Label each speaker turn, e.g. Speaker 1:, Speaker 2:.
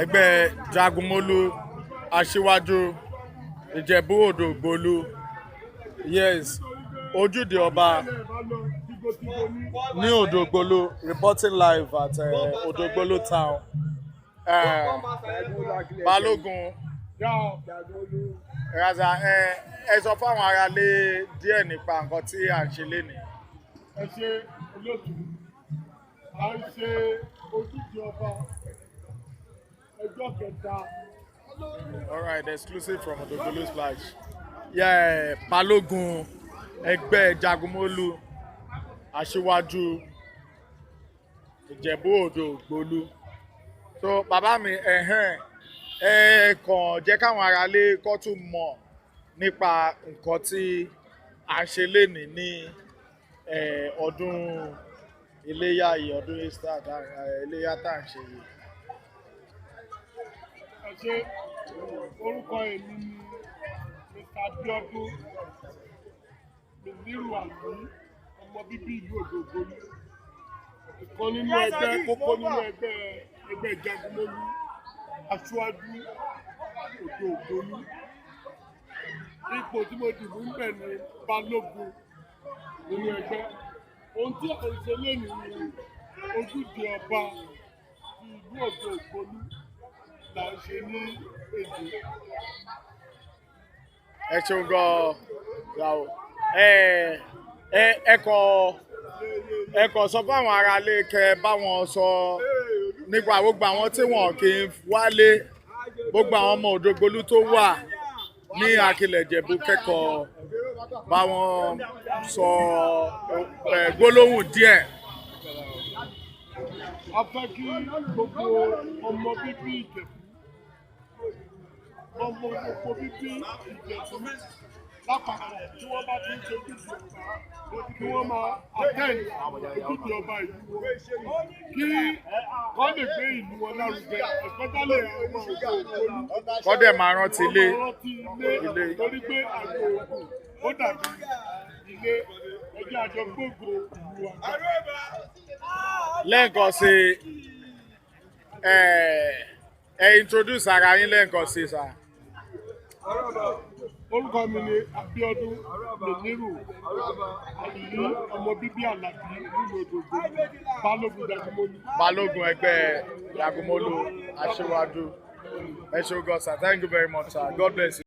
Speaker 1: ẹgbẹ́ JAGUNMOLU ASIWAJU Ijebu Odogbolu. Yes, Ojúde Ọba ní Odogbolu, reporting live at Odogbolu town. Balógun ẹ sọ fáwọn aráalé díẹ̀ nípa nǹkan tí à ń ṣe lénìí.
Speaker 2: Ẹ ṣe olóòtú, à ń ṣe Ojúde Ọba ọjọ́ kẹta.
Speaker 1: All right, exclusive from Odogbolu Splash. Yeah, Balógun ẹgbẹ́ JAGUNMOLU ASIWAJU Ijebu Odogbolu. So bàbá mi ẹ kàn jẹ́ káwọn aráalé kó tún mọ̀ nípa nǹkan tí à ń ṣe lénìí ní ọdún iléyá yìí, ọdún Easter iléyá tá à ń ṣe yìí.
Speaker 2: Ẹ ṣe orúkọ èmi ni Mr. Abiodun Mìnírù Àlùí, ọmọ bíbí ìlú Odogbolu, ìkan nínú ẹgbẹ́ kókó nínú ẹgbẹ́ JAGUNMOLU ASIWAJU Odogbolu. Ipò tí mo dìbò ń bẹ̀ ni Balógun nínú ẹgbẹ́. Ohun tí à ń ṣe lénìí ni Ojúde Ọba ti ìlú Odogbolu là ń ṣe ní Èjì.
Speaker 1: Ẹ ṣeun gan-an. Ẹ kàn sọ fáwọn aráalé kẹ́ bá wọn sọ nípa gbogbo àwọn tí wọn kì í wálé, gbogbo àwọn ọmọ Odogbolu tó wà ní Akilẹ̀ Ìjẹ̀bú, kẹ́kọ̀ọ́ bá wọn sọ gbólóhùn díẹ̀.
Speaker 2: A fẹ́ kí gbogbo ọmọ bíbí Ìjẹ̀bú, gbogbo bíbí Ìjẹ̀bú lápapọ̀ tí wọ́n bá ti ń ṣe Ojúde Ọba kí wọ́n máa attend Ojúde Ọba ìlú wọn, kí wọ́n lè gbé ìlú wọn lárugẹ, especially ọmọ Odogbolu.
Speaker 1: Kọ́ dẹ̀ máa rántí ilé.
Speaker 2: Torí pé àjọ Ògùn ó dàbí ilé, ẹjẹ́ àjọ gbogbo ìlú wa.
Speaker 1: Lẹ́ẹ̀kan sí ẹ introduce ara yín lẹ́ẹ̀kan sí sà.
Speaker 2: Orúkọ mi ni Abiodun Mìnírù Àlùí, ọmọ bíbí Àlàbí nílùú Odogbolu, Balógun JAGUNMOLU.
Speaker 1: Balógun ẹgbẹ́ JAGUNMOLU ASIWAJU. Ẹ ṣé gan sir, thank you very much sir, God bless you.